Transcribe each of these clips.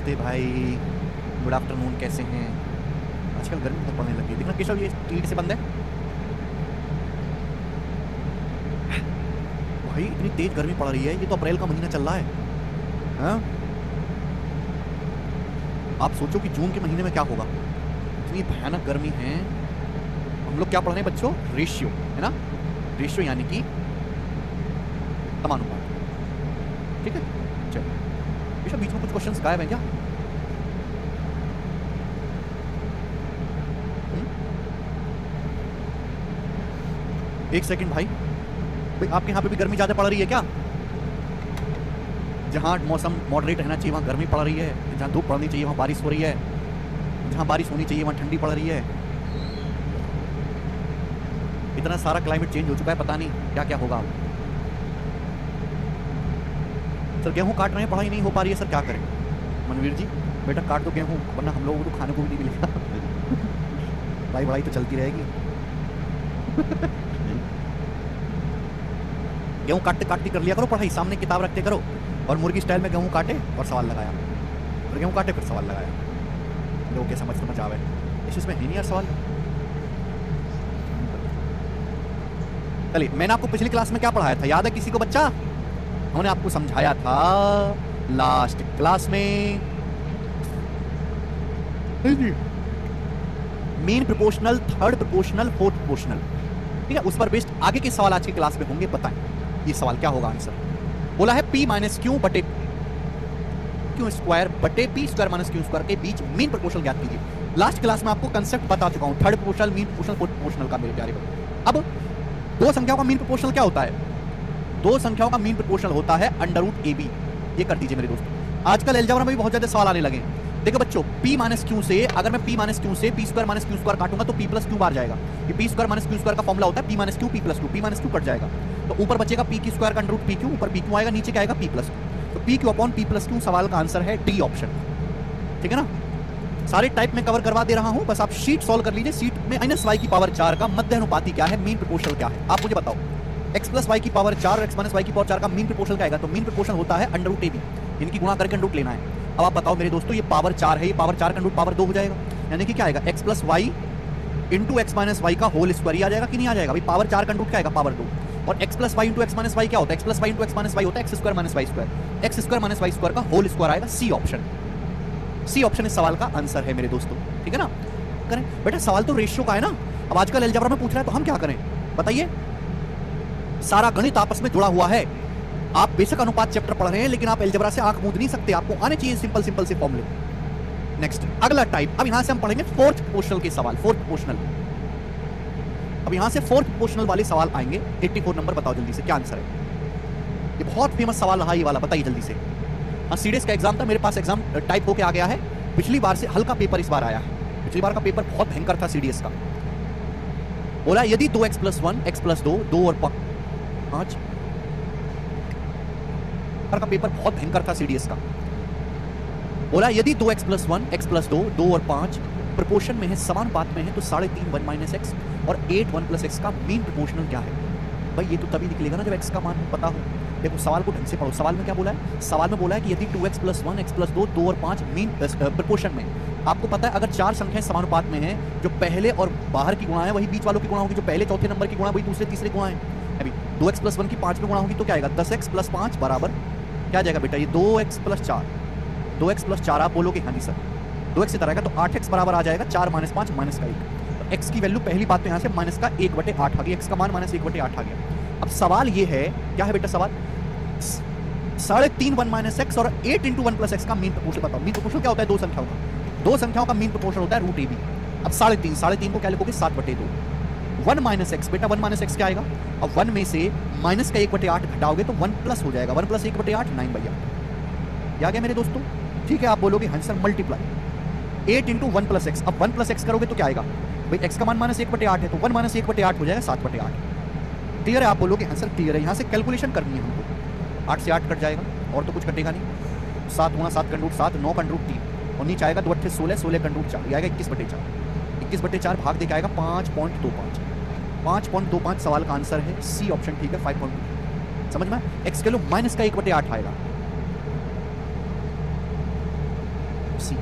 नमस्ते भाई, good afternoon, कैसे हैं? आजकल गर्मी बहुत पड़ने लगी है। देखना केशव, ये टीट से बंद है भाई, इतनी तेज गर्मी पड़ रही है। ये तो अप्रैल का महीना चल रहा है। हाँ? आप सोचो कि जून के महीने में क्या होगा। इतनी भयानक गर्मी है। हम लोग क्या पढ़ रहे हैं बच्चों? रेशियो, है ना? रेशियो यानी कि समानुपात। ठीक है, चलो। केशव, बीच में कुछ क्वेश्चंस गायब हैं क्या? एक सेकंड भाई, आपके यहाँ पे भी गर्मी ज्यादा पड़ रही है क्या? जहाँ मौसम मॉडरेट रहना चाहिए वहाँ गर्मी पड़ रही है, जहाँ धूप पड़नी चाहिए वहाँ बारिश हो रही है, जहाँ बारिश होनी चाहिए वहाँ ठंडी पड़ रही है। इतना सारा क्लाइमेट चेंज हो चुका है, पता नहीं क्या क्या होगा। सर गेहूं काट रहे हैं, पढ़ाई नहीं हो पा रही है सर, क्या करें? मनवीर जी बेटा काट दो गेहूं, वरना हम लोगों को तो खाने को भी नहीं मिलेगा। भाई पढ़ाई तो चलती रहेगी। गेहूं काटते काटते कर लिया करो पढ़ाई, सामने किताब रखते करो और मुर्गी स्टाइल में गेहूं काटे और सवाल लगाया, और गेहूं काटे फिर सवाल लगाया। लोगों के समझ आवे। इसमें है नहीं यार सवाल। चलिए, मैंने आपको पिछली क्लास में क्या पढ़ाया था, याद है किसी को बच्चा? हमने आपको समझाया था लास्ट क्लास में mean proportional, third proportional, fourth proportional. ठीक है, उस पर बेस्ड आगे के सवाल आज की क्लास में होंगे। बताएं ये सवाल क्या होगा आंसर। बोला है p माइनस क्यू बटे क्यू स्क्वायर बटे P square minus q square के बीच मीन प्रोपोर्शनल ज्ञात कीजिए। लास्ट क्लास में आपको कंसेप्ट बता चुका हूं, third proportional, mean proportional, fourth proportional का मेरे प्यारे। अब दो संख्याओं का मीन प्रोपोर्शनल क्या होता है? दो संख्याओं का मीन प्रोपोर्शनल होता है अंडर रूट ए बी। ये कर दीजिए मेरे दोस्त। आजकल अलजेब्रा में भी बहुत ज्यादा सवाल आने लगे। देखो बच्चों, p माइनस क्यू से अगर मैं p माइनस क्यू से p square minus q square काटूंगा तो p प्लस क्यू बार जाएगा। ये p square minus q square का फॉर्मूला होता है p minus q, p plus q, p minus q cut जाएगा तो ऊपर बचेगा p की स्क्वायर का अंडर रूट p क्यू, ऊपर p क्यू आएगा, नीचे क्या आएगा p प्लस क्यू। तो p q upon p plus q सवाल का आंसर है डी ऑप्शन। ठीक है ना? सारे टाइप में कवर करवा दे रहा हूं, बस आप शीट सॉल्व कर लीजिए। शीट में माइनस y की पावर 4 का मध्य अनुपाती क्या है, मीन प्रोपोर्शनल क्या है, आप मुझे बताओ। x प्लस y की पावर 4 और x माइनस y की पावर 4 का मीन प्रोपोर्शनल क्या आएगा? तो मीन प्रोपोर्शनल होता है अंडर रूट ए बी, इनकी गुणा करके अंडर रूट लेना है। अब आप बताओ मेरे दोस्तों, ये पावर 4 है, ये पावर 4 का अंडर रूट पावर 2 हो जाएगा, यानी कि क्या आएगा? x plus y into x minus y का होल स्क्वायर आ जाएगा कि नहीं आ जाएगा? भाई पावर 4 का अंडर रूट क्या आएगा? पावर 2। और x plus y into x minus y क्या होता है? x plus y into x minus y होता है x square minus y square. X square minus y square का होल स्क्वायर आएगा, सी ऑप्शन। सी ऑप्शन इस सवाल का आंसर है मेरे दोस्तों। ठीक है ना? करें बेटा, सवाल तो रेशियो का है ना। अब आजकल अलजेब्रा में पूछ रहा है तो हम क्या करें बताइए? सारा गणित आपस में जुड़ा हुआ है। आप बेसिक अनुपात चैप्टर पढ़ रहे हैं लेकिन आप अलजेब्रा से आंख मूंद नहीं सकते, आपको आने चाहिए सिंपल सिंपल से फॉर्मूले। नेक्स्ट अगला टाइप, अब यहां से हम पढ़ेंगे फोर्थ प्रोपोर्शनल के सवाल। फोर्थ प्रोपोर्शनल, अब यहां से फोर्थ प्रोपोर्शनल वाले सवाल आएंगे। 84 नंबर बताओ जल्दी से क्या आंसर है। ये बहुत फेमस सवाल रहा ये वाला, बताइए जल्दी से। हाँ, सीडीएस का एग्जाम था, मेरे पास एग्जाम टाइप होके आ गया है। पिछली बार से हल्का पेपर इस बार आया है, पिछली बार का पेपर बहुत भयंकर था सीडीएस का। बोला यदि 2x प्लस 1, x प्लस 2, 2 और 5 का पेपर बहुत भयंकर था सीडीएस का। बोला यदि 2x प्लस 1, x प्लस 2, 2 और 5 प्रोपोर्शन में है, समानुपात में है, तो 3.5 1 माइनस एक्स और 8 1 प्लस एक्स का मीन प्रोपोर्शनल क्या है? भाई ये तो तभी निकलेगा ना जब x का मान पता हो। देखो सवाल को ढंग से पढ़ो। सवाल में क्या बोला है? सवाल में बोला है कि यदि 2x प्लस 1, x प्लस 2, 2 और 5 मीन प्रोपोर्शन में। आपको पता है अगर चार संख्याएं समानुपात में हैं, जो पहले और बाहर की गुणा है वही बीच वालों की गुणा होगी, जो पहले चौथे नंबर की गुणा वही दूसरे तीसरे गुणा है। अभी 2x प्लस 1 की 5 में गुणा होगी तो क्या आएगा? 10x प्लस 5 बराबर क्या आ जाएगा बेटा? ये 2x प्लस 4, 2x प्लस 4 आप बोलोगे हाँ जी सर, 2x से तरह का तो 8x बराबर आ जाएगा 4 माइनस 5 माइनस का 1। तो x की वैल्यू पहली बात तो यहाँ से माइनस का 1/8 आ गया, x का मान माइनस 1/8 आ गया। अब सवाल ये है, क्या है बेटा सवाल? 3.5 1 माइनस एक्स और 8 इंटू 1 प्लस एक्स का मीन प्रोपोर्शनल बताओ। मीन प्रोपोर्शनल क्या होता है? दो संख्याओं का, दो संख्याओं का मीन प्रोपोर्शनल होता है रूट ए बी। अब 3.5 को क्या लिखोगे? 7/2। 1 माइनस एक्स बेटा, 1 माइनस एक्स क्या आएगा? अब 1 में से माइनस का 1/8 घटाओगे तो 1 प्लस हो जाएगा, 1 प्लस 1/8 9/8। आ गया मेरे दोस्तों? ठीक है, आप बोलोगे हाँ sir multiply 8 into 1 plus x. अब 1 प्लस एक्स करोगे तो क्या आएगा? भाई एक्स का मान माइनस 1/8 है तो 1 माइनस 1/8 हो जाएगा 7/8। क्लियर है? आप बोलोगे हाँ सर क्लियर है। यहाँ से कैलकुलेशन करनी है हमको, 8 से 8 कट जाएगा और तो कुछ कटेगा नहीं। 7 गुणा 7 का रूट 7, 9 का रूट 3 और नीचे आएगा 2 8 16, 16 का रूट 4, ये आएगा 21/4। 21/4 भाग देके आएगा 5.25। 5.25 सवाल का आंसर है सी ऑप्शन। ठीक है, 5.2 समझ में? एक्स के लो माइनस का 1/8 आएगा। सी।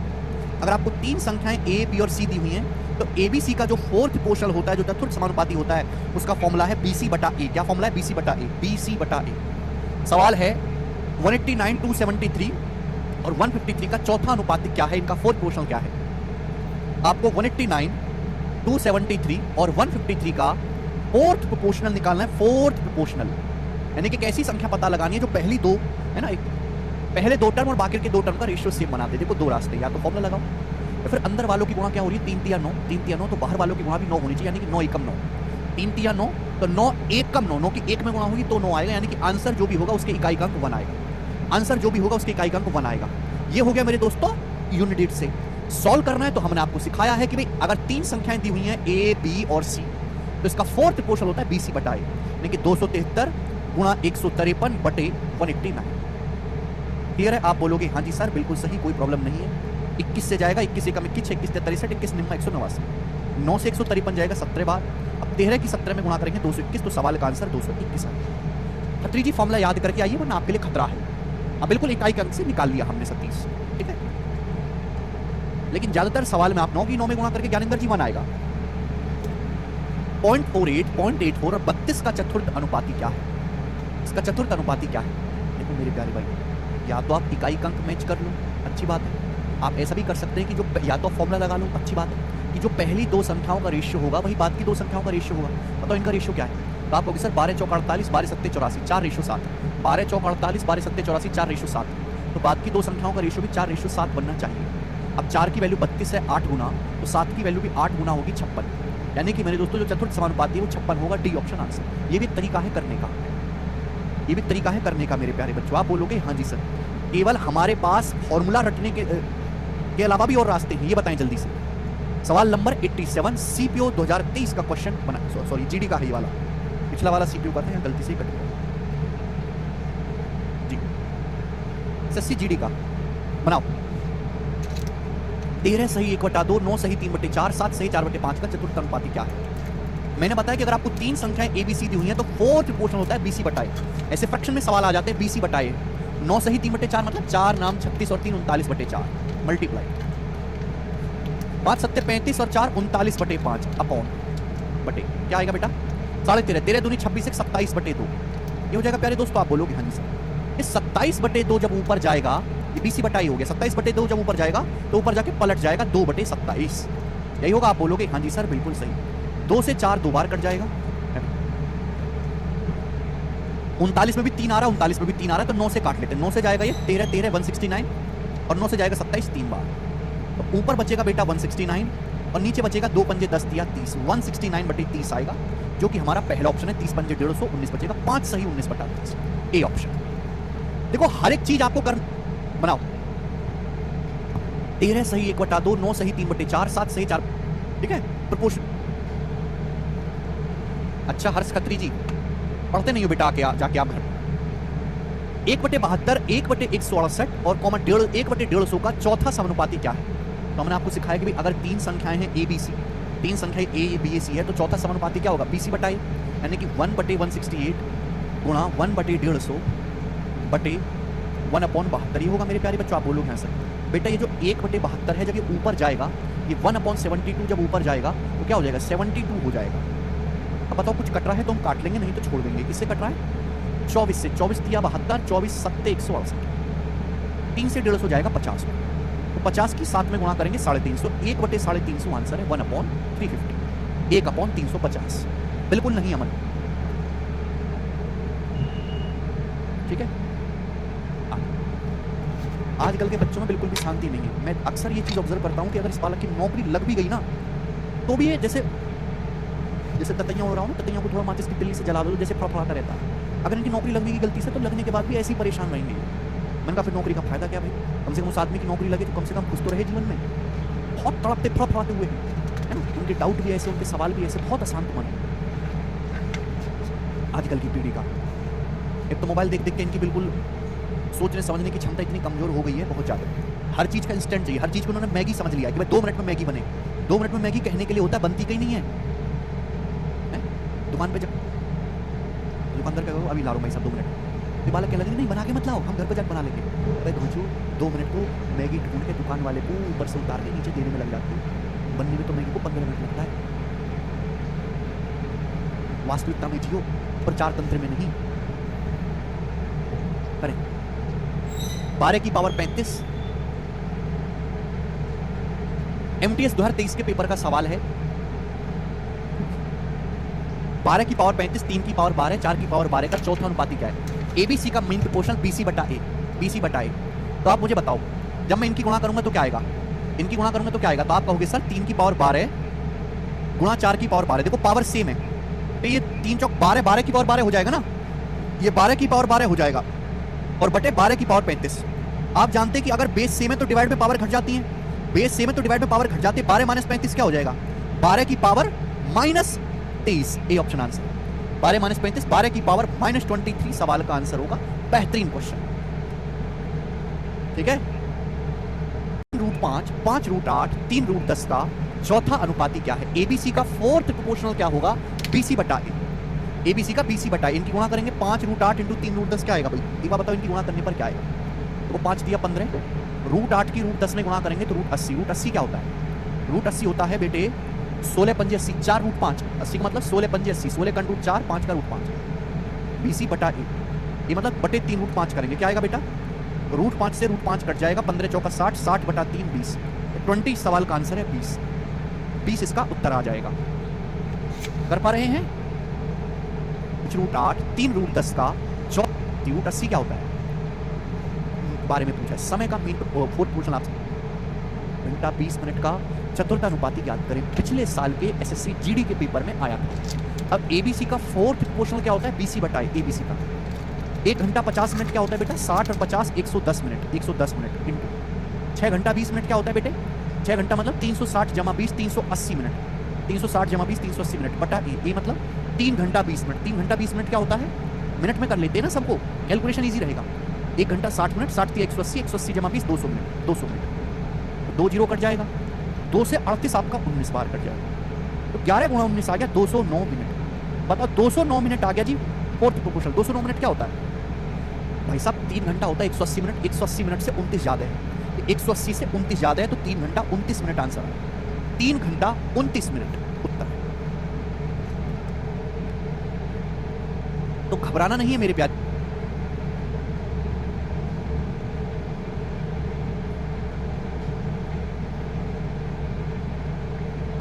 अगर आपको तीन संख्याएं ए, बी और सी दी हुई हैं तो ए बी सी का जो फोर्थ पोर्शनल होता है, जो चतुर्थ समानुपाती होता है, उसका फॉर्मूला है बी सी बटा ए। क्या फॉर्मूला है? बी सी बटा ए, बी सी बटा ए। सवाल है 189, 273 और 153 का चौथा अनुपाती क्या है, इनका फोर्थ पोर्शनल क्या है? आपको 189, 273 और 153 का फोर्थ प्रोपोर्शनल निकालना है, फोर्थ प्रोपोर्शनल। यानी कि कैसी संख्या पता लगानी है जो पहली दो है ना, पहले दो टर्म और बाकी के दो टर्म का रेशियो सेम बना दे। देखो दो रास्ते, या तो फॉर्मूला लगाओ या फिर अंदर वालों की गुणा क्या हो रही है, 3 तिया 9, 3 तिया 9, तो बाहर वालों की गुणा भी 9 होनी चाहिए, यानी कि 9 एकम 9, 3 तिया 9, तो 9 एकम 9, 9 की एक में गुणा होगी तो 9 आएगा, यानी कि आंसर जो भी होगा उसके इकाई का अंक 1 आएगा। आंसर जो भी होगा उसके इकाई का अंक 1 आएगा। ये हो गया मेरे दोस्तों यूनिट से सॉल्व करना है। तो हमने आपको सिखाया है कि भाई अगर तीन संख्याएं दी हुई हैं ए, बी और सी, तो इसका फोर्थ पोर्शन होता है बी सी बटा ए, यानी कि 273 गुणा 153 बटे 189। क्लियर है? आप बोलोगे हाँ जी सर बिल्कुल सही, कोई प्रॉब्लम नहीं है। 21 से जाएगा, 21 एकम 21, 6 21 63, 21 निम्मा 189, 9 से 153 जाएगा 17 बार। अब 13 की 17 में गुणा करेंगे 221, तो सवाल का आंसर 221 आएगा। खत्री जी फॉर्मूला याद करके आइए वरना आपके लिए खतरा है। अब बिल्कुल इकाई के अंक से निकाल लिया हमने 37, ठीक है। लेकिन ज्यादातर सवाल में आप 9 की 9 में गुणा करके ज्ञानेंद्र जी 1 आएगा। 0.48, 0.84 और 32 का चतुर्थ अनुपाती क्या है? इसका चतुर्थ अनुपाती क्या है? देखो मेरे प्यारे भाई, या तो आप इकाई का अंक मैच कर लो, अच्छी बात है। आप ऐसा भी कर सकते हैं कि जो या तो फॉर्मूला लगा लो, अच्छी बात है, कि जो पहली दो संख्याओं का रेशियो होगा वही बाद की दो संख्याओं का रेशियो होगा। बताओ इनका रेशियो क्या है? तो आप कहोगे सर 12 चौक 48, 12 सत्ते 84, 4 रेशियो 7। 12 चौक 48, 12 सत्ते 84, 4 रेशियो 7। तो बाद की दो संख्याओं का रेशियो भी 4 रेशियो 7 बनना चाहिए। अब 4 की वैल्यू 32 है, 8 गुना, तो 7 की वैल्यू भी 8 गुना होगी 56, यानी कि मेरे दोस्तों जो चतुर्थ समानुपाती है वो 56 होगा। D option answer. ये भी तरीका है करने का, ये भी तरीका है करने का मेरे प्यारे बच्चों। आप बोलोगे हाँ जी सर, केवल हमारे पास फॉर्मूला रटने के अलावा भी और रास्ते हैं, ये बताएं जल्दी से। सवाल नंबर 87 सीपीओ 2023 का क्वेश्चन बना, सॉरी जीडी का है ये वाला, पिछला वाला सीपीओ का था, यहाँ गलती से कट गया जी। एसएससी जीडी का बनाओ। 13 सही 1/2, 9 सही 3/4, 7 सही 4/5 का चतुर्थ अनुपाती क्या है? मैंने बताया कि अगर आपको तीन संख्याएं ए बी सी दी हुई हैं तो फोर्थ पोर्शन होता है बीसी बटा ए। ऐसे फ्रैक्शन में सवाल आ जाते हैं बीसी बटा ए। 9 सही 3/4 मतलब 4 नाम 36 और 3 39/4 मल्टीप्लाई 5 सत्ते 35 और 4 39/5 अपॉन बटे क्या आएगा बेटा 13.5, 13 दूनी 26, 27/2। ये हो जाएगा प्यारे दोस्तों। आप बोलोगे हाँ जी सर, इस 27/2 जब ऊपर जाएगा, ये बीसी बटा ए हो गया, 27/2 जब ऊपर जाएगा तो ऊपर जाके पलट जाएगा 2/27, यही होगा। आप बोलोगे हाँ जी सर बिल्कुल सही। 2 से 4 दो बार कट जाएगा, 39 में भी 3 आ रहा है, 39 में भी 3 आ रहा है, तो 9 से काट लेते हैं। 9 से जाएगा ये 13 13 169 और 9 से जाएगा 27 3 बार, तो ऊपर बचेगा बेटा 169 और नीचे बचेगा 2 पंजे 10 दिया 30, 169/30 आएगा, जो कि हमारा पहला ऑप्शन है। 30 पंजे 150, 19 बचेगा, 5 सही 19/30 ए ऑप्शन। देखो हर एक चीज आपको कर बनाओ। 13 सही 1/2, 9 सही 3/4, 7 सही 4, ठीक है प्रोपोर्शन। अच्छा हर्ष खत्री जी पढ़ते नहीं हो बेटा, आके जाके आप घर 1/72, 1/168 और कॉमा 1/150 का चौथा समानुपाती क्या है? तो हमने आपको सिखाया कि भाई अगर तीन संख्याएं हैं ए बी सी, तीन संख्याएं ए बी सी है तो चौथा समानुपाती क्या होगा? बीसी बटा ए, यानी कि 1/168 गुणा 1/150 बटे 1/72 ये होगा मेरे प्यारे बच्चों। आप बोलोगे हाँ सर बेटा ये जो 1/72 है जब ये ऊपर जाएगा, ये 1/72 जब ऊपर जाएगा तो क्या हो जाएगा 72 हो जाएगा। अब बताओ कुछ कट रहा है तो हम काट लेंगे, नहीं तो छोड़ देंगे। किससे कट रहा है? 24 से, 24 तिया 72, 24 सत्ते 168, 3 से 150 जाएगा 50 में, तो 50 की 7 में गुणा करेंगे 350, 1/350 आंसर है 1/350, 1/350 बिल्कुल नहीं अमन, ठीक है। आजकल के बच्चों में बिल्कुल भी शांति नहीं है। मैं अक्सर ये चीज ऑब्जर्व करता हूं कि अगर इस बालक की नौकरी लग भी गई ना तो भी ये जैसे ततैया हो रहा हूँ, ततैया को थोड़ा माचिस की तिल्ली से जला दो जैसे फड़फड़ाता रहता है। अगर इनकी नौकरी लग गई गलती से तो लगने के बाद भी ऐसे ही परेशान रहेंगे। मैंने कहा फिर नौकरी का फायदा क्या भाई? कम से कम उस आदमी की नौकरी लगे तो कम से कम खुश तो रहे जीवन में। बहुत तड़पते फड़फड़ाते हुए है ना, उनके डाउट भी ऐसे, उनके सवाल भी ऐसे, बहुत अशांत मन है आजकल की पीढ़ी का। एक तो मोबाइल देख देख के इनकी बिल्कुल सोचने समझने की क्षमता इतनी कमजोर हो गई है, बहुत ज्यादा। हर चीज का इंस्टेंट चाहिए, हर चीज को उन्होंने मैगी समझ लिया कि भाई 2 मिनट में मैगी बने। 2 मिनट में मैगी कहने के लिए होता है, बनती कहीं नहीं है। दुकान पे जब दुकानदार क्या कहो अभी ला रहा हूं भाई साहब 2 मिनट, तो बालक कहने लगे नहीं बना के मत लाओ, हम घर पर जाकर बना लेंगे। अरे घोंचू 2 मिनट को मैगी ढूंढ के दुकान वाले को ऊपर से उतार के नीचे देने में लग जाती है, बनने में तो मैगी को 15 मिनट लगता है। वास्तविकता में जियो, प्रचार तंत्र में नहीं। करें 12 की पावर 35। एमटीएस 2023 के पेपर का सवाल है। 12 की पावर 35, 3 की पावर 12, 4 की पावर 12 का चौथा अनुपाती क्या है? एबीसी का मीन प्रोपोर्शनल बीसी बटा ए, बीसी बटा ए। तो आप मुझे बताओ, जब मैं इनकी गुणा करूंगा तो क्या आएगा? इनकी गुणा करूंगा तो क्या आएगा? तो आप कहोगे सर 3 की पावर 12 गुणा 4 की पावर 12, देखो पावर सेम है, तो ये 3 चौक 12, 12 की पावर 12 हो जाएगा ना, ये 12 की पावर 12 हो जाएगा और बटे 12 की पावर 35। आप जानते हैं कि अगर बेस सेम है तो डिवाइड में पावर घट जाती है, बेस सेम है तो डिवाइड में पावर घट जाती है। 12 माइनस 35 क्या हो जाएगा? 12 की power minus 23, A option answer. 12 minus 35, 12 की पावर माइनस 23 सवाल का आंसर होगा। बेहतरीन क्वेश्चन, ठीक है। रूट 5, 5 रूट 8, 3 रूट 10 का चौथा अनुपाती क्या है? एबीसी का फोर्थ प्रोपोर्शनल क्या होगा? बीसी बटा ए। एबीसी का बीसी बटा ए, इनकी गुणा करेंगे 5 रूट 8 इंटू 3 रूट 10 क्या आएगा भाई? एक बार बताओ इनकी गुणा करने पर क्या आएगा? तो 5 दिया 15, रूट 8 की रूट 10 में गुणा करेंगे तो रूट 80। रूट 80 क्या होता है? रूट 80 होता है बेटे 16 पंजे 80, 4 रूट 5, 80 का मतलब 16 पंजे 80, 16 का रूट 4, 5 का रूट 5, बीसी बटा ए, ये मतलब बटे 3 रूट 5 करेंगे, क्या आएगा बेटा? रूट 5 से रूट 5 कट जाएगा, 15 चौका 60, 60 बटा 3 20, 20 सवाल का आंसर है 20, 20 इसका उत्तर आ जाएगा। कर पा रहे हैं? रूट 8, 3 रूट 10 का रूट 80 क्या होता है बारे में पूछा है। समय का मीन फोर्थ पोर्शन आपसे, घंटा 20 मिनट का चतुर्थ अनुपाती याद करें, पिछले साल के एसएससी जीडी के पेपर में आया था। अब एबीसी का फोर्थ पोर्शन क्या होता है? बीसी बटा एबीसी का। 1 घंटा 50 मिनट क्या होता है बेटा? 60 और 50 110 मिनट, 110 मिनट इंटू 6 घंटा 20 मिनट क्या होता है बेटे? 6 घंटा मतलब 360 जमा 20 380 मिनट, 360 जमा 20 380 मिनट बटा ए मतलब 3 घंटा 20 मिनट। 3 घंटा 20 मिनट क्या होता है? मिनट में कर लेते हैं ना सबको, कैलकुलेशन इजी रहेगा। 1 घंटा 60 मिनट, 60 थी 180, 180 जमा 20 200 मिनट, 200 मिनट, 2 जीरो कट जाएगा, 2 से 38 आपका 19 बार कट जाएगा, तो 11 गुणा 19 आ गया 209 मिनट। बताओ 209 मिनट आ गया जी फोर्थ प्रोपोर्शनल। 209 मिनट क्या होता है भाई साहब? 3 घंटा होता है 180 मिनट, 180 मिनट से 29 ज्यादा है, 180 से 29 ज्यादा है तो 3 घंटा 29 मिनट आंसर है। 3 घंटा 29 मिनट उत्तर। तो घबराना नहीं है मेरे प्यारे,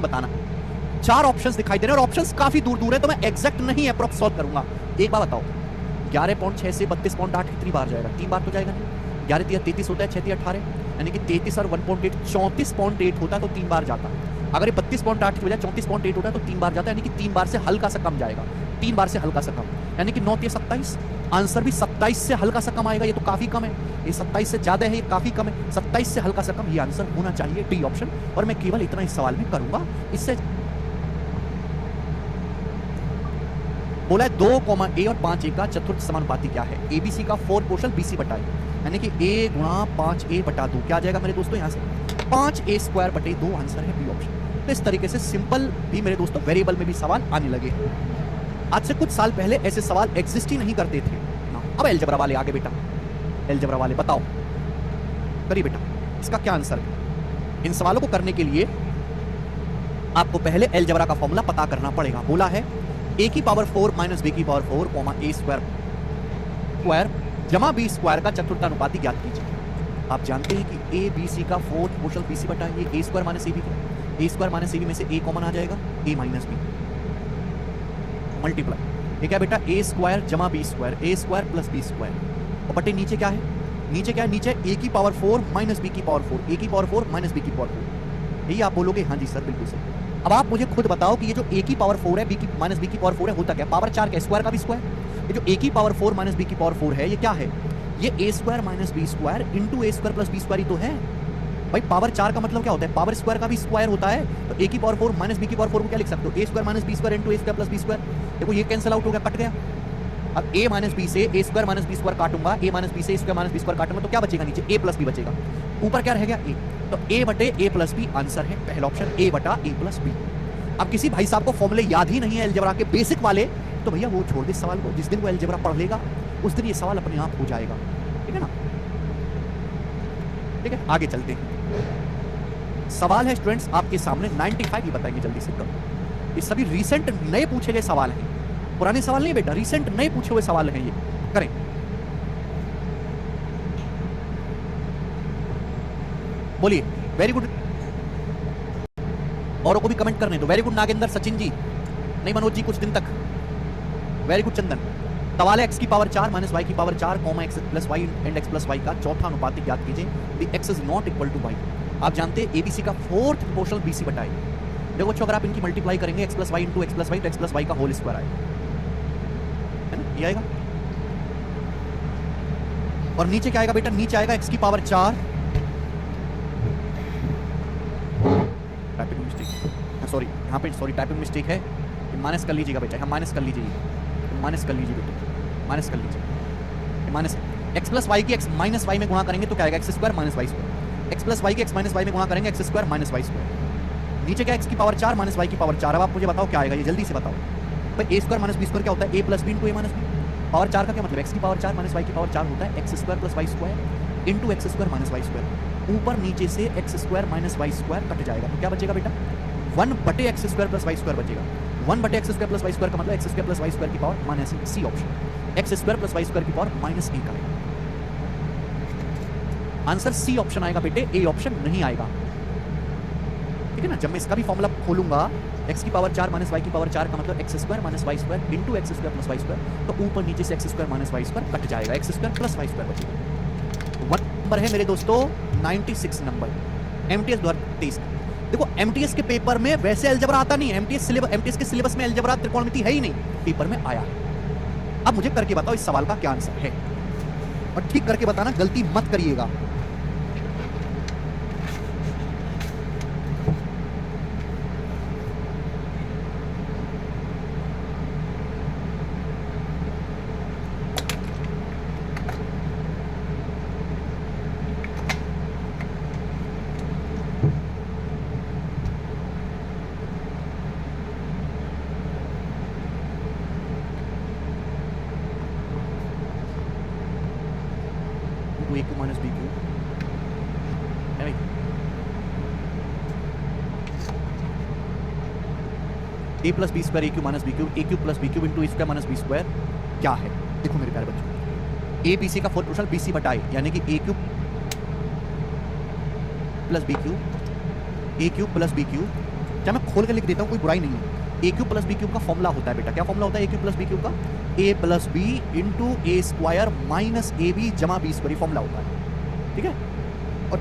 बताना। 4 ऑप्शंस दिखाई दे रहे हैं और ऑप्शंस काफी दूर दूर है, तो मैं एग्जैक्ट नहीं अप्रोक्स सॉल्व करूंगा। एक बार बताओ 11.6 से 32.8 कितनी बार जाएगा? 3 बार तो जाएगा नहीं। 11 3 33 होता है, 6 3 18, यानी कि 33 और 1.8 34.8 होता है तो 3 बार जाता। अगर ये 32.8 की बजाय 34.8 होता है तो 3 बार जाता है, यानी कि 3 बार से हल्का सा कम जाएगा, 3 बार से हल्का सा कम, यानी कि 9 3 27। आंसर भी 27 से हल्का सा कम आएगा, ये तो काफी कम है, ये 27 से ज्यादा है, ये काफी कम है, 27 से हल्का सा कम, ये आंसर होना चाहिए डी ऑप्शन। और मैं केवल इतना इस सवाल में करूंगा। इससे बोला है 2, ए और 5 ए का चतुर्थ समानुपाती क्या है? एबीसी का 4 पोर्शन बीसी बटा ए, यानी कि ए गुणा 5 ए बटा 2 क्या आ जाएगा मेरे दोस्तों? यहाँ से 5 ए स्क्वायर बटे 2 आंसर है बी ऑप्शन। तो इस तरीके से सिंपल भी मेरे दोस्तों वेरिएबल में भी सवाल आने लगे। आज से कुछ साल पहले ऐसे सवाल एग्जिस्ट ही नहीं करते थे। अब अलजेब्रा वाले आगे बेटा, अलजेब्रा वाले बताओ, करिए बेटा इसका क्या आंसर है? इन सवालों को करने के लिए आपको पहले अलजेब्रा का फॉर्मूला पता करना पड़ेगा। बोला है a की पावर 4 माइनस b की पावर 4 कॉमा a स्क्वायर जमा b स्क्वायर का चतुर्थ अनुपाती ज्ञात कीजिए। आप जानते हैं कि a b c का फोर्थ पोर्शन b c बटा ये a स्क्वायर माइनस ab का, a स्क्वायर माइनस ab में से a कॉमन आ जाएगा, a माइनस b मल्टीप्लाई, ये क्या बेटा? a स्क्वायर जमा b square, a square plus b square, और बटे नीचे क्या है? नीचे क्या है? नीचे a की पावर 4 माइनस b की पावर 4, a की पावर 4 माइनस b की पावर 4। यही आप बोलोगे हाँ जी सर बिल्कुल सही। अब आप मुझे खुद बताओ कि ये जो a की पावर 4 है, b की माइनस b की पावर 4 है, होता क्या? पावर 4 का स्क्वायर का भी स्क्वायर। ये जो a की पावर 4 माइनस b की पावर 4 है, ये क्या है? ये a square minus b square into a square plus b square ही तो है भाई। पावर 4 का मतलब क्या होता है? पावर स्क्वायर का भी स्क्वायर होता है। तो a की पावर 4 माइनस b की पावर 4 को क्या लिख सकते हो? a square minus b square into a square plus b square. देखो ये कैंसिल आउट हो गया, कट गया। अब a माइनस b से a square minus b square काटूंगा, a माइनस b से a square minus b square काटूंगा, तो क्या बचेगा? नीचे a प्लस b बचेगा, ऊपर क्या रह गया? a। तो a बटे a प्लस b आंसर है पहला ऑप्शन, a बटा a प्लस b। अब किसी भाई साहब को फॉर्मूले याद ही नहीं है अलजेब्रा के बेसिक वाले, तो भैया वो छोड़ दे सवाल को। जिस दिन वो अलजेब्रा पढ़ लेगा उस दिन ये सवाल अपने आप हो जाएगा, ठीक है ना। ठीक है, आगे चलते हैं। सवाल है स्टूडेंट्स आपके सामने 95, ये बताएंगे जल्दी से करो। ये सभी रिसेंट नए पूछे गए सवाल हैं, पुराने सवाल नहीं बेटा, रिसेंट नए पूछे हुए सवाल हैं ये। करें, बोलिए। वेरी गुड, औरों को भी कमेंट करने दो। वेरी गुड नागेंद्र, सचिन जी, नहीं मनोज जी कुछ दिन तक। Very good Chandan. सवाल है x की पावर 4 माइनस वाई की power 4 comma x plus y and x plus y का चौथा अनुपातिक ज्ञात कीजिए। The x is not equal to y. आप जानते हैं एबीसी का फोर्थ प्रोपोर्शनल बीसी बटाई। देखो बच्चों, अगर आप इनकी मल्टीप्लाई करेंगे x plus y into x plus y, तो एक्स प्लस वाई का होल स्क्वायर आएगा, है ना, ये आएगा। और नीचे क्या आएगा बेटा, नीचे आएगा x की पावर 4, टाइपिंग मिस्टेक, सॉरी यहाँ पे सॉरी टाइपिंग मिस्टेक है, माइनस कर लीजिएगा बेटा, हम माइनस कर लीजिए, माइनस कर लीजिए बेटा, माइनस कर लीजिए, माइनस एक्स प्लस वाई की एक्स माइनस वाई में गुणा करेंगे तो क्या आएगा, x square minus y square. X plus y की एक्स माइनस वाई में गुणा करेंगे x square minus y square. नीचे क्या एक्स की पावर 4 माइनस वाई की पावर 4। अब आप मुझे बताओ क्या आएगा, ये जल्दी से बताओ भाई। A square minus B square क्या होता है, ए plus B into A minus B. Power 4 का क्या मतलब, एक्स की पावर 4 माइनस वाई की पावर 4 होता है x square plus y square into x square minus y square. ऊपर नीचे से x square minus y square cut जाएगा, तो क्या बचेगा बेटा, 1 बटे x square plus y square बचेगा। 1 बटे x square plus y square का मतलब x square plus y square की power minus c option, x square plus y square की पावर माइनस ए करेगा। आंसर सी ऑप्शन आएगा बेटे, ए ऑप्शन नहीं आएगा, ठीक है ना। जब मैं इसका भी फॉर्मूला खोलूंगा, एक्स की पावर 4 माइनस वाई की पावर 4 का मतलब x square minus y square into x square plus y square, तो ऊपर नीचे से x square minus y square cut जाएगा, x square plus y square बचेगा। 1 नंबर है मेरे दोस्तों 96 नंबर, एमटीएस 2023। देखो एमटीएस के पेपर में वैसे अलजेब्रा आता नहीं है, एमटीएस के सिलेबस में अलजेब्रा त्रिकोणमिति है ही नहीं, पेपर में आया है। अब मुझे करके बताओ इस सवाल का क्या आंसर है, और ठीक करके बताना, गलती मत करिएगा। A cube minus b cube है भाई, a plus b square a cube minus b cube, a cube plus b cube into a square minus B square क्या है। देखो मेरे प्यारे बच्चों, ए बी सी का फोर्थ प्रोपोर्शनल बी सी बटा ए, यानी कि ए cube plus b cube, a cube plus b cube. क्या मैं खोल कर लिख देता हूँ, कोई बुराई नहीं है। A cube plus b cube का फॉर्मूला होता है बेटा, क्या फॉर्मूला होता है a cube plus b cube का, a plus B into a square minus a b जमा बी स्क्वायर, फॉर्मूला होता है, ठीक है। और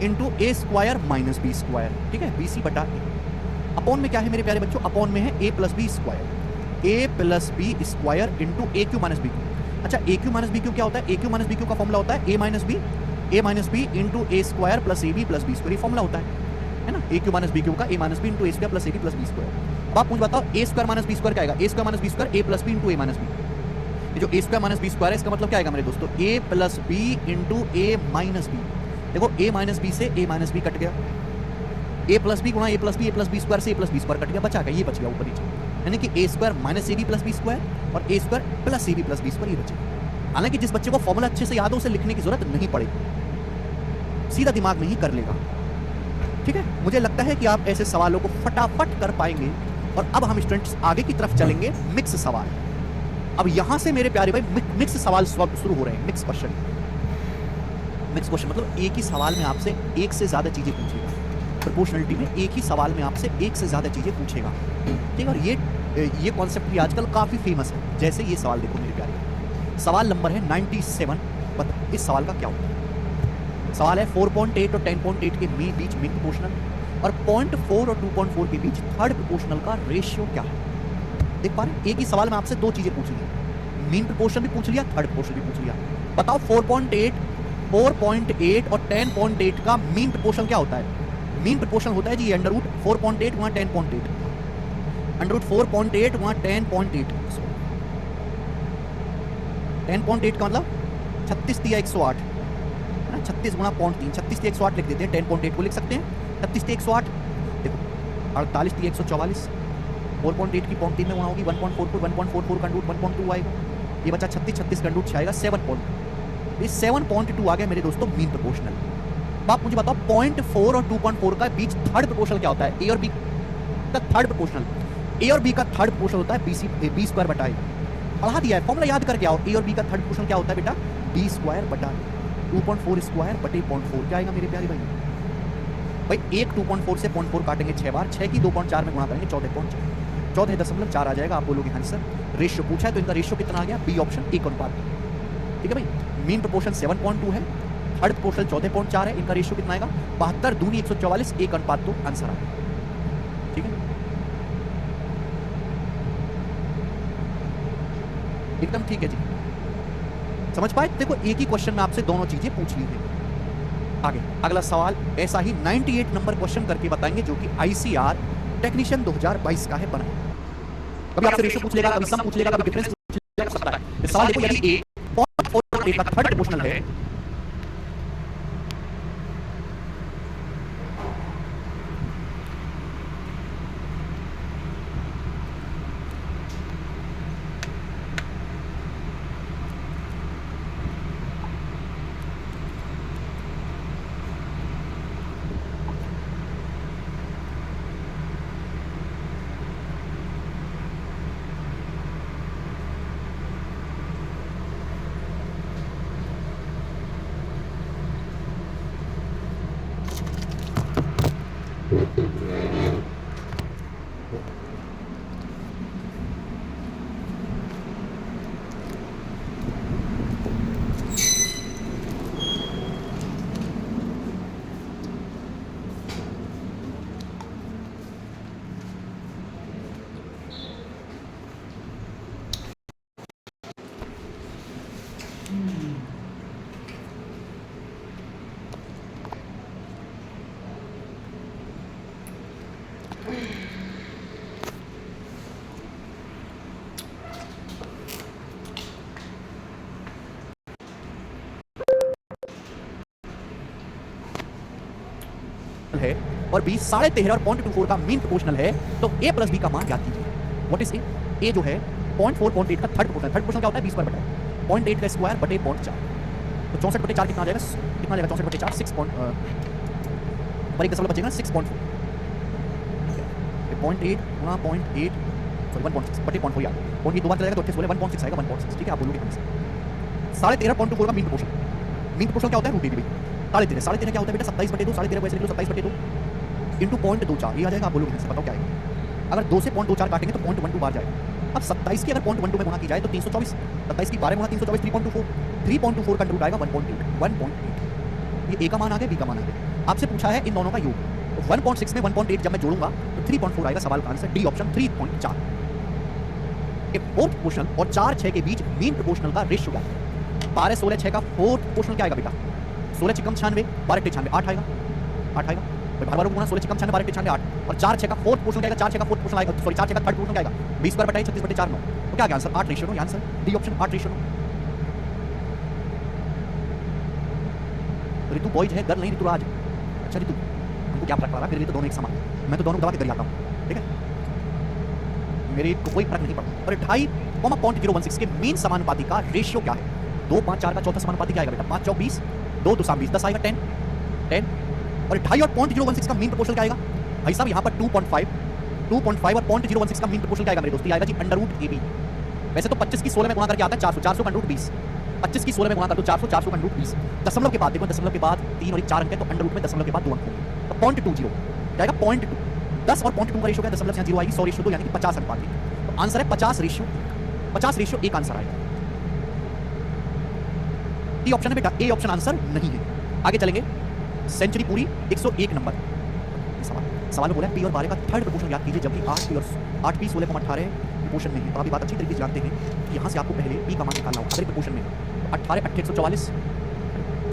into a square minus B square, ठीक है, बी सी बटा ए। अपॉन में क्या है मेरे प्यारे बच्चों, अपॉन में है ए plus b square, a plus b square into a cube minus b cube. अच्छा, a cube minus b cube क्या होता है, a cube minus b cube का फॉर्मूला होता है a minus b into a square plus a b plus b square, formula होता है ना, a cube minus b cube का a minus b into a square plus a b plus b square. अब आप मुझे बताओ ए स्क्वायर माइनस बी स्क्वायर क्या आएगा, ए square minus B square a plus B into A minus B. ये जो ए square minus B square है इसका मतलब क्या आएगा मेरे दोस्तों, ए plus B into A minus B. देखो ए माइनस बी से ए माइनस बी कट गया, ए प्लस बी गुणा ए प्लस बी स्क्वायर से ए प्लस बी स्क्वायर कट गया, बचा गया, ये बच गया ऊपर नीचे, यानी कि a square minus a b plus b square और a square plus a b plus b square, ये बचेगा। हालांकि जिस बच्चे को फॉर्मूला अच्छे से याद हो उसे लिखने की जरूरत नहीं पड़ेगी, सीधा दिमाग में ही कर लेगा, ठीक है। मुझे लगता है कि आप ऐसे सवालों को फटाफट कर पाएंगे। और अब हम स्टूडेंट्स आगे की तरफ चलेंगे, मिक्स सवाल। अब यहां से मेरे प्यारे भाई मिक्स सवाल शुरू हो रहे हैं, मिक्स क्वेश्चन। मिक्स क्वेश्चन मतलब एक ही सवाल में आपसे एक से ज्यादा चीजें पूछेगा, प्रोपोर्शनलिटी में एक ही सवाल में आपसे एक से ज्यादा चीजें पूछेगा, ठीक है। और ये कॉन्सेप्ट भी आजकल काफी फेमस है। जैसे ये सवाल देखो मेरे प्यारे, सवाल नंबर है 97। बताओ इस सवाल का क्या होता है। सवाल है 4.8 और 10.8 के बीच मीन प्रोपोर्शनल और 0.4 और 2.4 के बीच थर्ड प्रोपोर्शनल का रेशियो क्या है। देख पा रहे, एक ही सवाल में आपसे दो चीजें पूछ ली, मीन प्रोपोर्शन भी पूछ लिया, थर्ड प्रोपोर्शन भी पूछ लिया। बताओ 4.8 और 10.8 का मीन प्रोपोर्शन क्या होता है। मीन प्रोपोर्शन होता है जी अंडर रूट 4.8 वहां 10.8, अंडर रूट 4.8 वहां 10.8, 10.8 का मतलब 36 दिया 108 है ना, 36 गुणा 0.3, 36 दिया 108 लिख देते हैं, 10.8 को लिख सकते हैं, 36 दिया 108, देखो 48 दिया 144, 4.8 की 0.3 में गुणा होगी 1.44, 1.44 का रूट 1.2 आएगा, ये बच्चा 36 का रूट 6 आएगा 7 ये 7.2 आ गया मेरे दोस्तों मीन प्रोपोर्शनल। अब आप मुझे बताओ 0.4 और 2.4 का बीच थर्ड प्रोपोर्शनल क्या होता है? ए और बी का थर्ड प्रोपोर्शनल, ए और बी का थर्ड प्रोपोर्शनल होता है बी स्क्वायर बटा ए। पढ़ा दिया है, फॉर्मूला याद करके आओ। ए और बी का थर्ड प्रोपोर्शनल क्या होता है बेटा? बी स्क्वायर बटा 2.4 स्क्वायर बटे 0.4। क्या आएगा मेरे प्यारे भाई? भाई एक 2.4 से 0.4 काटेंगे 6 बार, 6 की 2.4 में गुणा करेंगे 14.4, 14.4 आ जाएगा। आप बोलोगे हाँ सर रेशियो पूछा है तो इनका रेशियो कितना आ गया? B option 1:5। ठीक है भाई, मीन प्रोपोर्शन 7.2 है, थर्ड प्रोपोर्शन 14.4 है, इनका रेशियो कितना आएगा? 72 दूनी 144 1:2 आंसर आ गया। ठीक है, एकदम ठीक है जी, समझ पाए? देखो एक ही क्वेश्चन में आपसे दोनों चीजें पूछ ली है। आगे अगला सवाल ऐसा ही 98 नंबर क्वेश्चन करके बताएंगे जो कि आईसीआर टेक्नीशियन 2022 का है बना। कभी आपसे रेशियो पूछ लेगा, कभी सम पूछ लेगा, कभी डिफरेंस पूछ लेगा, हो सकता है। सवाल देखो यदि ए 0.4 का थर्ड प्रोपोर्शनल है है और बी 13.5 और 0.24 का मीन प्रोपोर्शनल है तो ए प्लस बी का मान ज्ञात कीजिए। What is a? ए जो है 0.4 0.8 का थर्ड प्रोपोर्शनल, थर्ड प्रोपोर्शनल क्या होता है? बी स्क्वायर बटा 0.8 का स्क्वायर बटे 0.4 तो 64/4 कितना आ जाएगा? कितना आ जाएगा 64/4? 6 पर एक दशमलव बचेगा 6.4 0.8 गुणा 0.8 सॉरी 1.6 बटे 0.4 यार 0.8 दो बार चला जाएगा तो 16 1.6 आएगा 1.6। ठीक है, आप बोलोगे हमसे 13.2 का मीन प्रोपोर्शनल, मीन प्रोपोर्शनल क्या होता है? Root A B. 13.5 क्या होता है बेटा? 27/2, 13.5 वैसे लिख लो 27/2 इंटू 0.24 ये आ जाएगा। आप बोलोगे हमसे बताओ क्या आएगा? अगर 2 से 0.24 काटेंगे तो 0.12 बार जाएगा। अब 27 की अगर 0.12 में गुणा की जाए तो 324, 27 की 12 गुणा 324 3.24, 3.24 का रूट आएगा 1.8। ये ए का मान आ गया, बी का मान आ गया। आपसे पूछा है इन दोनों का योग, तो 1.6 में 1.8 जब मैं जोड़ूंगा तो 3.4 आएगा। सवाल का answer D option 3.4। Fourth proportional और 4 6 के बीच मीन प्रोपोर्शनल का रेशियो क्या है? 12 16 6 का फोर्थ प्रोपोर्शनल क्या आएगा बेटा? 16 चिकम 96, 12 96 8 आएगा, 8 आएगा। बार गुणा 16 चिकम 96 12 96 8 और 4 6 का फोर्थ प्रोपोर्शनल आएगा, 4 6 का फोर्थ प्रोपोर्शनल आएगा, सॉरी 4 6 का थर्ड प्रोपोर्शनल आएगा 20 स्क्वायर बटा 36/4 9। तो क्या आ गया आंसर? 8:9। Answer D option 8:9। ऋतु बॉयज है, गर्ल नहीं ऋतु राज। अच्छा ऋतु हमको क्या फर्क पड़ रहा है? मेरे लिए तो दोनों एक समान, मैं तो दोनों को दबा के कर आता हूँ। ठीक है, मेरे को कोई फर्क नहीं पड़ता। और 2.5 016 के मीन समानुपाती का रेशियो क्या है? 2 5 4 का चौथा समानुपाती क्या आएगा बेटा? 5 4 20, 2 2 20 10 आएगा 10 10। और 2.5 और 0.016 का मीन प्रोपोर्शनल क्या आएगा भाई साहब? यहाँ पर 2.5 और 0.016 का मीन प्रोपोर्शनल क्या आएगा मेरे दोस्त? आएगा जी अंडर रूट ए बी। वैसे तो 25 की 16 में गुणा करके आता है 400, 400 का अंडर रूट 20। 25 की 16 में गुणा कर दो 400, 400 का अंडर रूट 20। दशमलव के बाद देखो, दशमलव के बाद 3 और 4 अंक है तो अंडर रूट में दशमलव के बाद 2 अंक होंगे तो 0.20 जाएगा 0.2। 10 और 0.2 का रेशियो क्या है? दशमलव से यहाँ 0 आएगी, 100 रेशियो 2 यानी कि 50 अनुपात। तो आंसर है 50 रेशियो 1 आंसर आएगा। डी ऑप्शन है बेटा, ए ऑप्शन आंसर नहीं है। आगे चलेंगे, सेंचुरी पूरी 101 नंबर सवाल में बोला है पी और 12 का थर्ड प्रोपोर्शन याद कीजिए जबकि 8 पी 16,18 प्रोपोर्शन में है। तो आप बात अच्छी तरीके से जानते हैं कि यहाँ से आपको पहले पी का मान निकालना होगा। अगर प्रोपोर्शन में 18 8 144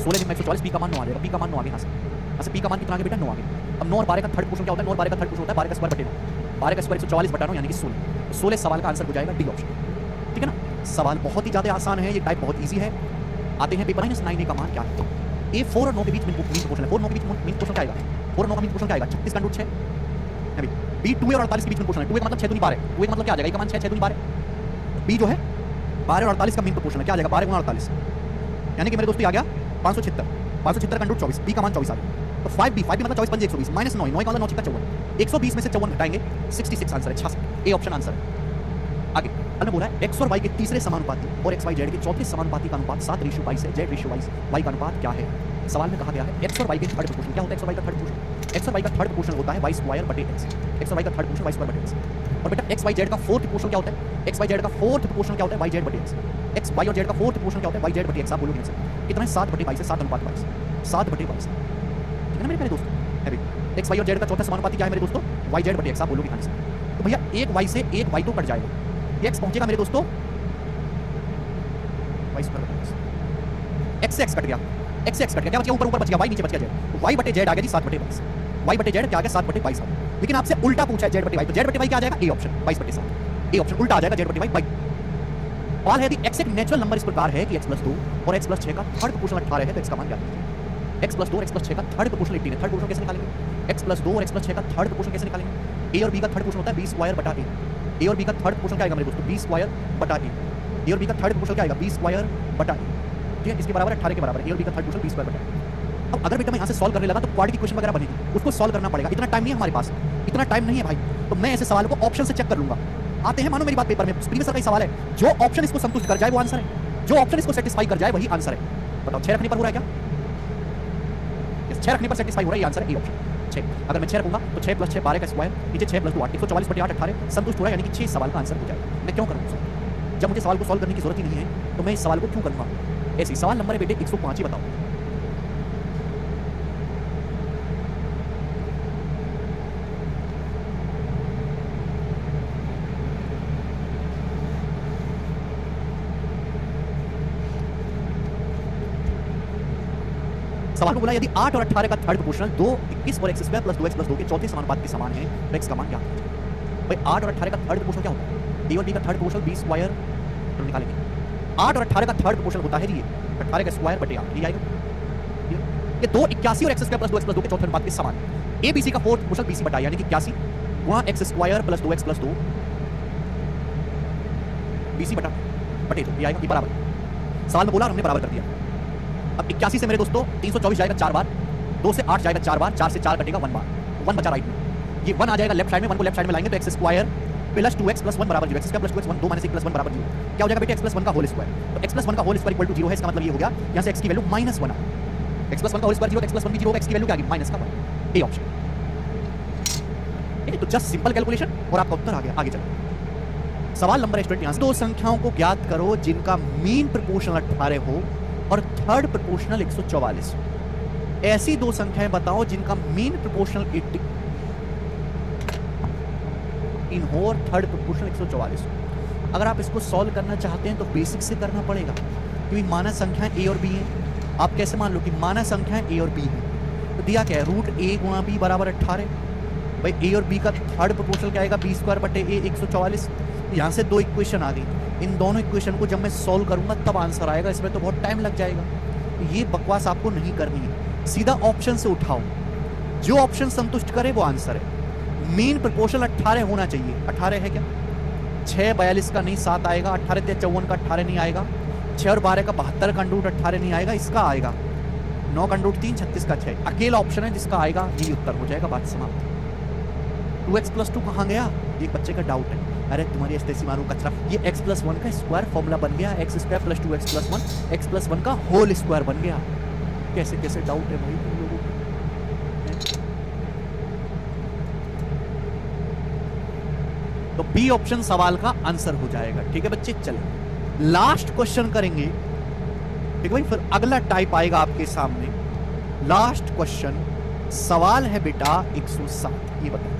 16 में 144 पी का मान 9 आ जाएगा। पी का मान 9 आ गया। यहाँ से पी का मान कितना आ गया बेटा? 9 आ गया। अब 9 और 12 का थर्ड प्रोपोर्शन क्या होता है? 9 और 12 का थर्ड प्रोपोर्शन होता है 12 का स्क्वायर बटे 9, 12 का स्क्वायर 144 बटा 9 यानी कि 16। 16 सवाल का आंसर हो जाएगा डी ऑप्शन। ठीक है ना, सवाल बहुत ही ज़्यादा आसान है, ये टाइप बहुत ईजी है। आते हैं पेपर -9 का मान क्या है? ए 4 और 9 के बीच मीन प्रोपोर्शन है। 4 9 के बीच मीन प्रोपोर्शन क्या आएगा? 4 9 का मीन प्रोपोर्शन क्या आएगा? 36 का रूट 6 है बी 2 और 48 के बीच में प्रोपोर्शन है। 2 का मतलब 6 दूनी 12 है। 2 का मतलब क्या आ जाएगा? ए का मान 6 6 दूनी 12। बी जो है 12 और 48 का मीन प्रोपोर्शन है, क्या आ जाएगा 12 गुना 48, यानी कि मेरे दोस्तों आ गया 576, 576 का अंडर 24, बी का मान 24 आ गया। तो 5b मतलब 24 पंजे 120 माइनस 9, 9 का मतलब 9 चिक्का 54, 120 में से 54 घटाएंगे 66 आंसर है, 66, ए ऑप्शन आंसर है। आगे हमने बोला है एक्स और वाई के तीसरे समानुपाती और एक्स वाई जेड के चौथे समानुपाती का अनुपात 7:22 है, जेड रेशियो वाई का अनुपात क्या है। सवाल में कहा गया है एक्स और वाई के थर्ड प्रोपोर्शन, क्या होता है एक्स और वाई का थर्ड प्रोपोर्शन, एक्स और वाई का थर्ड प्रोपोर्शन होता है वाई स्क्वायर बटे एक्स, एक्स और वाई का थर्ड प्रोपोर्शन वाई स्क्वायर बटे एक्स। और बेटा एक्स वाई जेड का फोर्थ प्रोपोर्शन क्या होता है, एक्स वाई जेड का फोर्थ प्रोपोर्शन क्या होता है वाई जेड बटे एक्स, एक्स वाई और जेड का फोर्थ प्रोपोर्शन क्या होता है वाई जेड बटे एक्स। आप बोलोगे आंसर कितना है 7/22 है, 7:22, 7/22, ठीक है ना मेरे प्यारे दोस्तों। है भाई एक्स वाई और जेड का चौथा समानुपाती क्या है मेरे दोस्तों, वाई जेड बटे एक्स। आप बोलोगे आंसर तो भैया एक वाई से एक वाई तो कट जाएगा, एक्स पहुंचेगा मेरे दोस्तों वाई स्क्वायर बटे एक्स, एक्स से एक्स कट गया, एक्स से एक्स कट गया, क्या बच गया ऊपर ऊपर बच गया वाई, नीचे बच गया जेड, तो वाई बटे जेड आ गया जी 7/22, वाई बटे जेड क्या आ गया 7/22 आ गया। लेकिन आपसे उल्टा पूछा है जेड बटे वाई, तो जेड बटे वाई क्या आ जाएगा ए ऑप्शन 22/7, ए ऑप्शन उल्टा आ जाएगा जेड बटे वाई। सवाल है यदि एक्स एक नेचुरल नंबर इस प्रकार है कि x + 2 और x + 6 का थर्ड प्रोपोर्शन 18 है तो x का मान क्या है। x + 2 और x + 6 का थर्ड प्रोपोर्शन 18 है, थर्ड प्रोपोर्शन कैसे निकालेंगे, x + 2 और x + 6 का थर्ड प्रोपोर्शन कैसे निकालेंगे। a और b का थर्ड प्रोपोर्शन होता है b² बटा a, a और b का थर्ड प्रोपोर्शन क्या आएगा मेरे दोस्तों b² बटा a, a और b का थर्ड प्रोपोर्शन क्या आएगा b² बटा a, ठीक है इसके बराबर 18 के बराबर है, a और b का थर्ड प्रोपोर्शन b² बटा a। अब अगर बेटा मैं यहाँ से सॉल्व करने लगा तो क्वाड्रेटिक इक्वेशन वगैरह बनेगी, उसको सॉल्व करना पड़ेगा, इतना टाइम नहीं है हमारे पास, इतना टाइम नहीं है भाई। तो मैं ऐसे सवाल को ऑप्शन से चेक कर लूंगा, आते हैं मानो मेरी बात पेपर में प्रीवियस का ही सवाल है, जो ऑप्शन इसको संतुष्ट कर जाए वो आंसर है, जो ऑप्शन इसको सेटिस्फाई कर जाए वही आंसर है। बताओ 6 रखने पर हो रहा है क्या, 6 रखने पर सेटिस्फाई हो रहा है, ये आंसर है ए ऑप्शन 6। अगर मैं 6 रखूंगा तो 6 + 6 12 का स्क्वायर, नीचे 6 + 2 8, 144 बटे 8 18 संतुष्ट हो रहा है, यानी कि 6 सवाल का आंसर हो जाएगा। मैं क्यों करूँ जब मुझे सवाल को सॉल्व करने की जरूरत ही नहीं है, तो मैं इस सवाल को क्यों करूंगा। ऐसे सवाल नंबर है बेटे 105 ही बताओ। सवाल को बोला यदि 8 और 18 का थर्ड प्रोपोर्शनल 2 21 और x² + 2x + 2 के चौथे समानुपात के समान है तो x का मान क्या है। भाई 8 और 18 का थर्ड प्रोपोर्शनल क्या होता है, a और b का थर्ड प्रोपोर्शनल b² तो निकालेंगे। 8 और 18 का थर्ड प्रोपोर्शनल होता है ये 18 का स्क्वायर बटे 8, ये आएगा ये 2 81 और x² + 2x + 2 के चौथे अनुपात के समान है। a bc का फोर्थ प्रोपोर्शनल bc बटा यानी कि 81 गुणा x² + 2x + 2 bc बटे 2 ये आएगा, ये बराबर सवाल में बोला और हमने बराबर कर दिया। अब 81 से मेरे दोस्तों 324 जाएगा 4 बार, 2 से 8 जाएगा 4 बार, 4 से 4 कटेगा 1 बार, 1 बचा राइट में, ये 1 आ जाएगा लेफ्ट साइड में, 1 को लेफ्ट साइड में लाएंगे तो x² + 2x + 1 बराबर 0, x² + 2x 1 2 - 1 + 1 बराबर 0, क्या हो जाएगा बेटे x + 1 का होल स्क्वायर, तो x + 1 का होल स्क्वायर = 0 है, इसका मतलब ये हो गया यहाँ से x की वैल्यू -1 आ, x + 1 का होल स्क्वायर 0, x + 1 भी 0 होगा, x की वैल्यू क्या आ गई -1, ए ऑप्शन। ठीक है तो जस्ट सिंपल कैलकुलेशन और आपका उत्तर आ गया। आगे चलो सवाल नंबर स्टूडेंट, यहाँ से दो संख्याओं को ज्ञात करो जिनका मीन प्रोपोर्शनल 18 हो और थर्ड प्रोपोर्शनल 144। ऐसी दो संख्याएं बताओ जिनका मीन प्रोपोर्शनल 18 हो और थर्ड प्रोपोर्शनल 144 हो। अगर आप इसको सॉल्व करना चाहते हैं तो बेसिक से करना पड़ेगा, क्योंकि मानक संख्याएं ए और बी हैं। आप कैसे मान लो कि मानक संख्याएं ए और बी हैं, तो दिया क्या है √a × b = 18। भाई ए और बी का थर्ड प्रोपोर्शनल क्या आएगा b² बटे a 144। यहाँ से दो इक्वेशन आ गई, इन दोनों इक्वेशन को जब मैं सॉल्व करूंगा तब आंसर आएगा, इसमें तो बहुत टाइम लग जाएगा। ये बकवास आपको नहीं करनी है, सीधा ऑप्शन से उठाओ, जो ऑप्शन संतुष्ट करे वो आंसर है। मीन प्रोपोर्शनल 18 होना चाहिए, 18 है क्या, 6 42 का नहीं 7 आएगा, 18 × 54 का 18 नहीं आएगा, 6 और 12 का 72 का √ 18 नहीं आएगा, इसका आएगा 9 का √ 3 36 का 6, अकेला ऑप्शन है जिसका आएगा, यही उत्तर हो जाएगा, बात समाप्त। 2x + 2 कहाँ गया, एक बच्चे का डाउट है, अरे तुम्हारी एस्टेसी मारू कचरा, ये x + 1 का स्क्वायर फॉर्मूला बन गया, x² + 2x + 1 x + 1 का होल स्क्वायर बन गया। कैसे कैसे डाउट है भाई तुम लोगों को। तो बी ऑप्शन सवाल का आंसर हो जाएगा। ठीक है बच्चे, चलो लास्ट क्वेश्चन करेंगे। ठीक है भाई, फिर अगला टाइप आएगा आपके सामने। लास्ट क्वेश्चन सवाल है बेटा 107, ये बताइए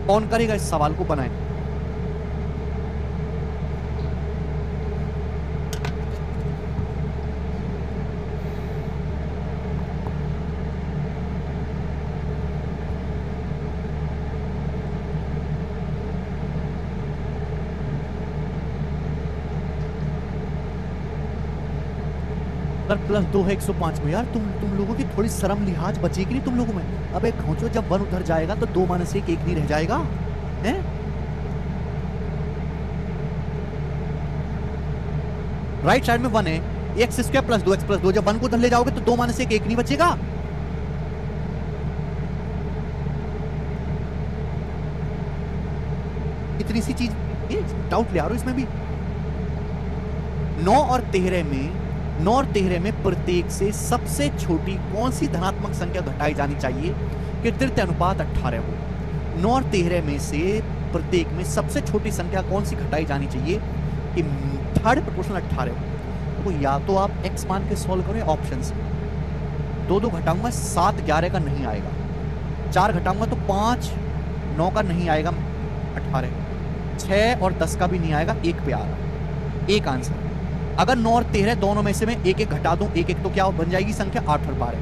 कौन करेगा इस सवाल को, बनाए। +2 है 105 में, यार तुम लोगों की थोड़ी शर्म लिहाज बचेगी नहीं तुम लोगों में। अबे खोचो, जब 1 उधर जाएगा तो 2 - 1 1 नहीं रह जाएगा, हैं? राइट साइड में 1 है, x square plus 2x plus 2, जब 1 को उधर ले जाओगे तो 2 माइनस 1 नहीं बचेगा। इतनी सी चीज, डाउट ले आ रहा हूं इसमें भी। 9 और 13 में प्रत्येक से सबसे छोटी कौन सी धनात्मक संख्या घटाई जानी चाहिए कि तृतीय अनुपात 18 हो। 9 और 13 में से प्रत्येक में सबसे छोटी संख्या कौन सी घटाई जानी चाहिए कि थर्ड प्रोपोर्शनल 18 हो। तो या तो आप x मान के सॉल्व करें ऑप्शन से, 2 घटाऊंगा 7 11 का नहीं आएगा, 4 घटाऊंगा तो 5 9 का नहीं आएगा 18, 6 और 10 का भी नहीं आएगा, 1 पे आ रहा, एक आंसर। अगर 9 और 13 दोनों में से मैं एक एक घटा दूं, एक एक तो क्या बन जाएगी संख्या 8 और 12,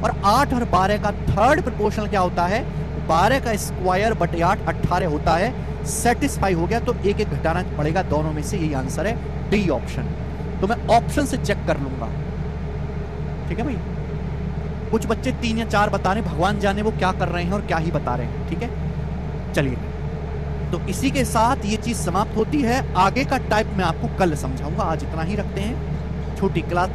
और 8 और 12 का थर्ड प्रोपोर्शनल क्या होता है 12 का स्क्वायर बटे 8 18 होता है। सेटिस्फाई हो गया तो एक एक घटाना पड़ेगा, दोनों में से यही आंसर है डी ऑप्शन। तो मैं ऑप्शन से चेक कर लूंगा, ठीक है भाई। कुछ बच्चे 3 या 4 बता रहे हैं, भगवान जाने वो क्या कर रहे हैं और क्या ही बता रहे हैं, ठीक है। चलिए, तो इसी के साथ ये चीज समाप्त होती है। आगे का टाइप मैं आपको कल समझाऊंगा, आज इतना ही रखते हैं। छोटी क्लास